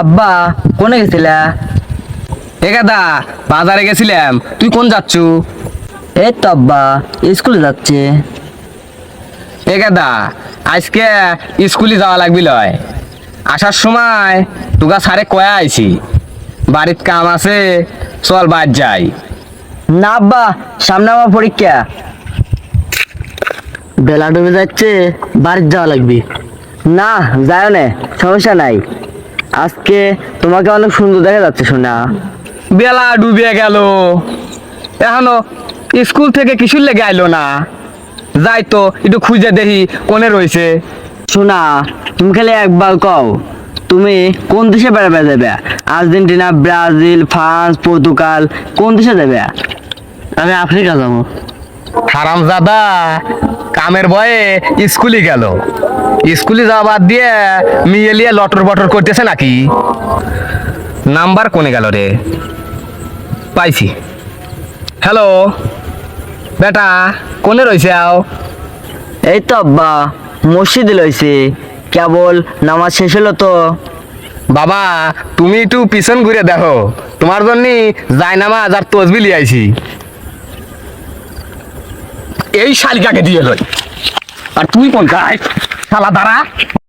আব্বা কোনে গেছিলা? এ গাদা বাজারে গেছিলাম, তুই কোন যাচ্ছু? এই তো আব্বা স্কুলে যাচ্ছে। এ গাদা আজকে স্কুলে যাওয়া লাগবি লয়। আসার সময় তোকা সারে কয়া আইছি বাড়িত কাম আছে, চল বাদ যাই। না আব্বা, সামনে আমার পরীক্ষা। বেলা ডুবে যাচ্ছে, বাড়ির যাওয়া লাগবে। না যাও না, সমস্যা নাই। আজকে তোমাকে অনেক সুন্দর দেখা যাচ্ছে সোনা। বেলা ডুবে গেল, এখনো স্কুল থেকে কিছুর লেগে আইলো না। যাই তো একটু খুঁজে দেখি কোনে রয়েছে। সোনা, তুমি খালি একবার কও তুমি কোন দেশে বেড়াবে যাবে? আর্জেন্টিনা, ব্রাজিল, ফ্রান্স, পর্তুগাল, কোন দেশে যাবে? আমি আফ্রিকা যাবো। হারামজাদা কামের ভয়ে স্কুলে গেল, স্কুলে যাওয়া বাদ দিয়ে মেয়ে লিয়ে লটর বটর করতেছে নাকি। নাম্বার কোনে গেল রে? পাইছি। হ্যালো বেটা, কোনে রয়েছে আও? এই তো আব্বা, মসজিদে লইছি, কেবল নামাজ শেষ হলো তো। বাবা তুমি একটু পিছন ঘুরে দেখো, তোমার জন্য জায়নামাজ আর তসবি লিয়ে আইছি। এই শালিকাকে দিয়ে লই। আর তুই কোন গায় শালা দাঁড়া।